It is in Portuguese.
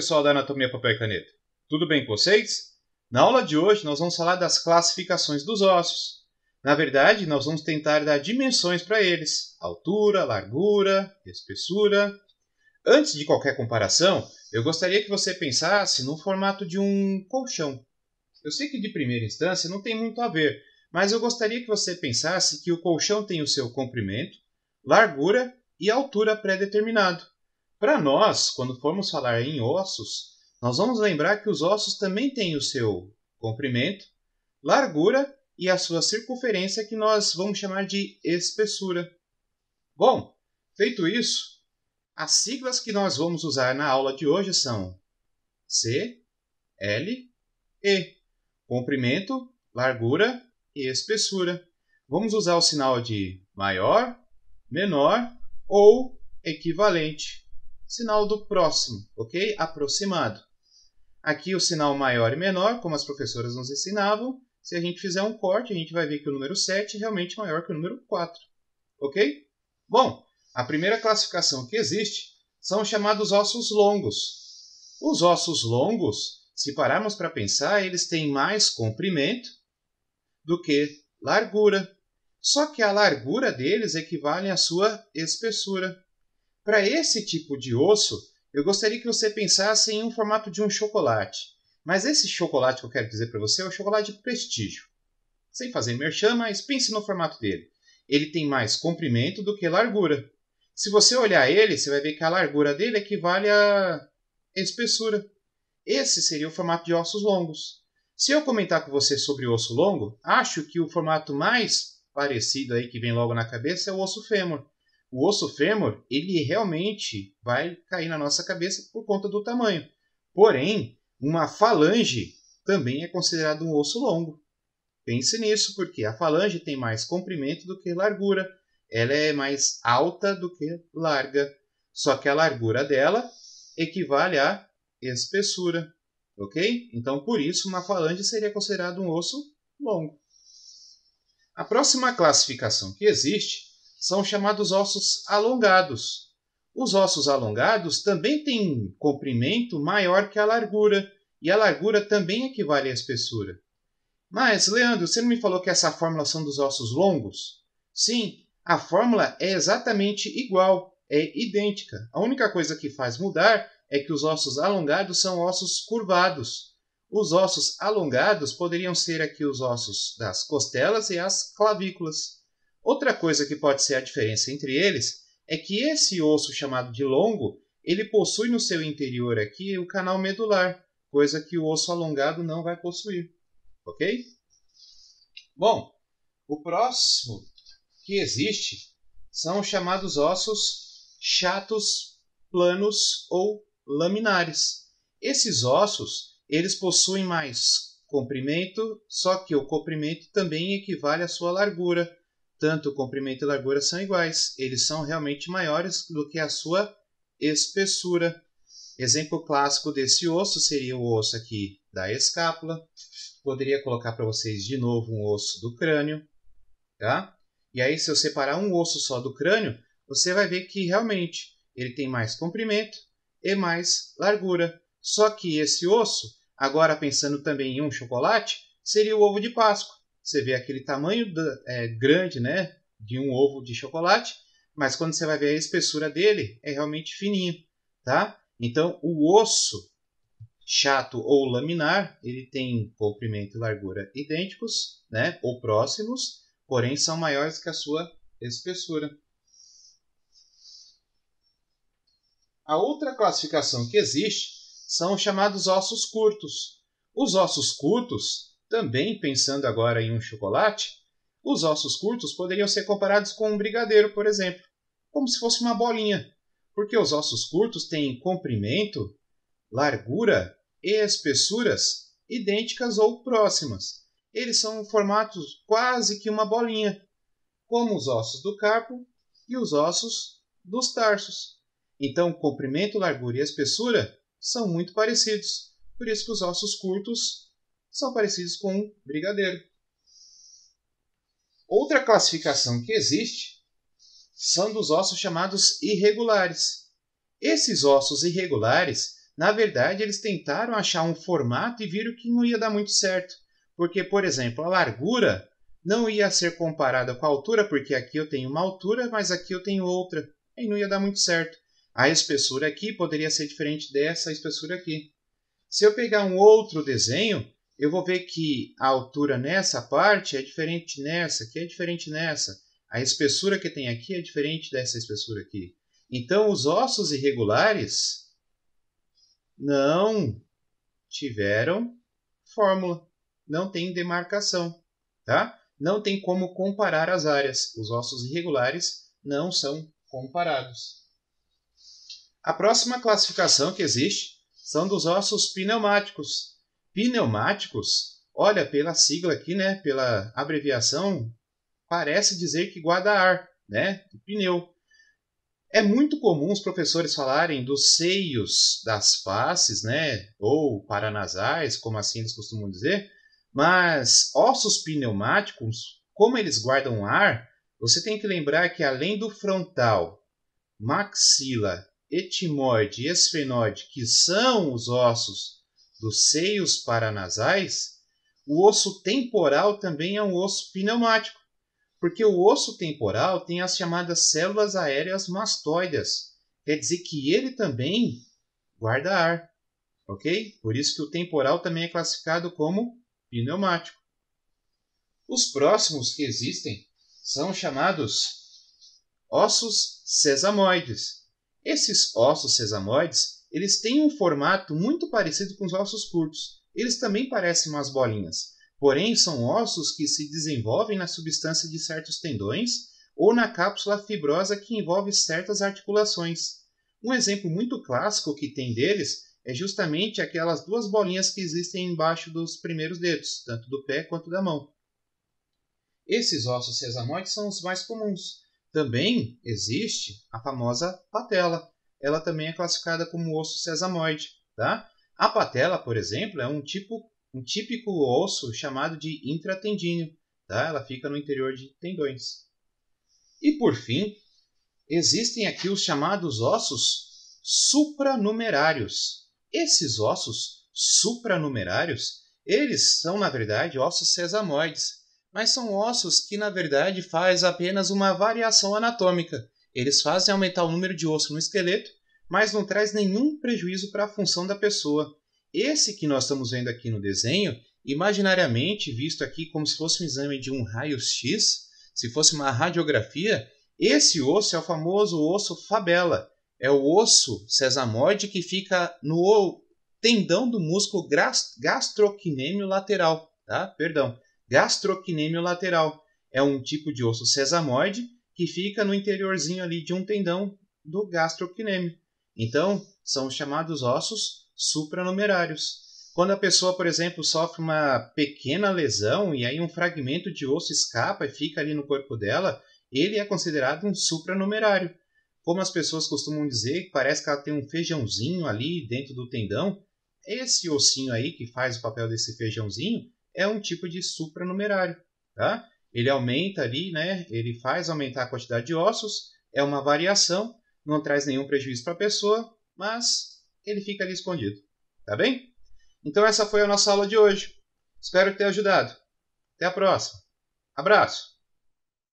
pessoal da Anatomia Papel e Caneta? Tudo bem com vocês? Na aula de hoje nós vamos falar das classificações dos ossos. Na verdade, nós vamos tentar dar dimensões para eles: altura, largura, espessura. Antes de qualquer comparação, eu gostaria que você pensasse no formato de um colchão. Eu sei que de primeira instância não tem muito a ver, mas eu gostaria que você pensasse que o colchão tem o seu comprimento, largura e altura pré-determinado. Para nós, quando formos falar em ossos, nós vamos lembrar que os ossos também têm o seu comprimento, largura e a sua circunferência, que nós vamos chamar de espessura. Bom, feito isso, as siglas que nós vamos usar na aula de hoje são C, L, E. Comprimento, largura e espessura. Vamos usar o sinal de maior, menor ou equivalente. Sinal do próximo, ok? Aproximado. Aqui o sinal maior e menor, como as professoras nos ensinavam. Se a gente fizer um corte, a gente vai ver que o número 7 é realmente maior que o número 4. Ok? Bom, a primeira classificação que existe são os chamados ossos longos. Os ossos longos, se pararmos para pensar, eles têm mais comprimento do que largura. Só que a largura deles equivale à sua espessura. Para esse tipo de osso, eu gostaria que você pensasse em um formato de um chocolate. Mas esse chocolate que eu quero dizer para você é o chocolate de prestígio. Sem fazer merchan, mas pense no formato dele. Ele tem mais comprimento do que largura. Se você olhar ele, você vai ver que a largura dele equivale à espessura. Esse seria o formato de ossos longos. Se eu comentar com você sobre o osso longo, acho que o formato mais parecido aí que vem logo na cabeça é o osso fêmur. O osso fêmur, ele realmente vai cair na nossa cabeça por conta do tamanho. Porém, uma falange também é considerado um osso longo. Pense nisso, porque a falange tem mais comprimento do que largura. Ela é mais alta do que larga. Só que a largura dela equivale à espessura. Ok? Então, por isso, uma falange seria considerado um osso longo. A próxima classificação que existe são chamados ossos alongados. Os ossos alongados também têm comprimento maior que a largura, e a largura também equivale à espessura. Mas, Leandro, você não me falou que essa fórmula são dos ossos longos? Sim, a fórmula é exatamente igual, é idêntica. A única coisa que faz mudar é que os ossos alongados são ossos curvados. Os ossos alongados poderiam ser aqui os ossos das costelas e as clavículas. Outra coisa que pode ser a diferença entre eles é que esse osso chamado de longo, ele possui no seu interior aqui o canal medular, coisa que o osso alongado não vai possuir. Ok? Bom, o próximo que existe são os chamados ossos chatos, planos ou laminares. Esses ossos, eles possuem mais comprimento, só que o comprimento também equivale à sua largura. Tanto o comprimento e a largura são iguais. Eles são realmente maiores do que a sua espessura. Exemplo clássico desse osso seria o osso aqui da escápula. Poderia colocar para vocês de novo um osso do crânio. Tá? E aí, se eu separar um osso só do crânio, você vai ver que realmente ele tem mais comprimento e mais largura. Só que esse osso, agora pensando também em um chocolate, seria o ovo de Páscoa. Você vê aquele tamanho grande, né, de um ovo de chocolate, mas quando você vai ver a espessura dele, é realmente fininho. Tá? Então, o osso chato ou laminar, ele tem comprimento e largura idênticos, né, ou próximos, porém são maiores que a sua espessura. A outra classificação que existe são os chamados ossos curtos. Os ossos curtos, também pensando agora em um chocolate, os ossos curtos poderiam ser comparados com um brigadeiro, por exemplo, como se fosse uma bolinha, porque os ossos curtos têm comprimento, largura e espessuras idênticas ou próximas. Eles são formatos quase que uma bolinha, como os ossos do carpo e os ossos dos tarsos. Então, comprimento, largura e espessura são muito parecidos. Por isso que os ossos curtos são parecidos com um brigadeiro. Outra classificação que existe são dos ossos chamados irregulares. Esses ossos irregulares Na verdade, eles tentaram achar um formato e viram que não ia dar muito certo. Porque, por exemplo, a largura não ia ser comparada com a altura, porque aqui eu tenho uma altura, mas aqui eu tenho outra. E não ia dar muito certo. A espessura aqui poderia ser diferente dessa espessura aqui. Se eu pegar um outro desenho, eu vou ver que a altura nessa parte é diferente nessa, que é diferente nessa. A espessura que tem aqui é diferente dessa espessura aqui. Então, os ossos irregulares não tiveram fórmula, não tem demarcação, tá? Não tem como comparar as áreas. Os ossos irregulares não são comparados. A próxima classificação que existe são dos ossos pneumáticos. Pneumáticos, olha, pela sigla aqui, né, pela abreviação, parece dizer que guarda ar, né, pneu. É muito comum os professores falarem dos seios das faces, né, ou paranasais, como assim eles costumam dizer, mas ossos pneumáticos, como eles guardam ar, você tem que lembrar que além do frontal, maxila, etimoide e esfenoide, que são os ossos dos seios paranasais, o osso temporal também é um osso pneumático, porque o osso temporal tem as chamadas células aéreas mastoides, quer dizer que ele também guarda ar, ok? Por isso que o temporal também é classificado como pneumático. Os próximos que existem são chamados ossos sesamoides. Esses ossos sesamoides, eles têm um formato muito parecido com os ossos curtos. Eles também parecem umas bolinhas, porém são ossos que se desenvolvem na substância de certos tendões ou na cápsula fibrosa que envolve certas articulações. Um exemplo muito clássico que tem deles é justamente aquelas duas bolinhas que existem embaixo dos primeiros dedos, tanto do pé quanto da mão. Esses ossos sesamoides são os mais comuns. Também existe a famosa patela. Ela também é classificada como osso sesamoide. Tá? A patela, por exemplo, é um típico osso chamado de intratendíneo. Tá? Ela fica no interior de tendões. E por fim, existem aqui os chamados ossos supranumerários. Esses ossos supranumerários, eles são, na verdade, ossos sesamoides. Mas são ossos que, na verdade, fazem apenas uma variação anatômica. Eles fazem aumentar o número de osso no esqueleto, mas não traz nenhum prejuízo para a função da pessoa. Esse que nós estamos vendo aqui no desenho, imaginariamente visto aqui como se fosse um exame de um raio-x, se fosse uma radiografia, esse osso é o famoso osso fabella. É o osso sesamoide que fica no tendão do músculo gastrocnêmio lateral. Tá? Perdão. Gastrocnêmio lateral. É um tipo de osso sesamoide que fica no interiorzinho ali de um tendão do gastrocnêmio. Então, são chamados ossos supranumerários. Quando a pessoa, por exemplo, sofre uma pequena lesão e aí um fragmento de osso escapa e fica ali no corpo dela, ele é considerado um supranumerário. Como as pessoas costumam dizer, parece que ela tem um feijãozinho ali dentro do tendão. Esse ossinho aí que faz o papel desse feijãozinho é um tipo de supranumerário, tá? Ele aumenta ali, né? Ele faz aumentar a quantidade de ossos, é uma variação, não traz nenhum prejuízo para a pessoa, mas ele fica ali escondido, tá bem? Então essa foi a nossa aula de hoje. Espero ter ajudado. Até a próxima. Abraço!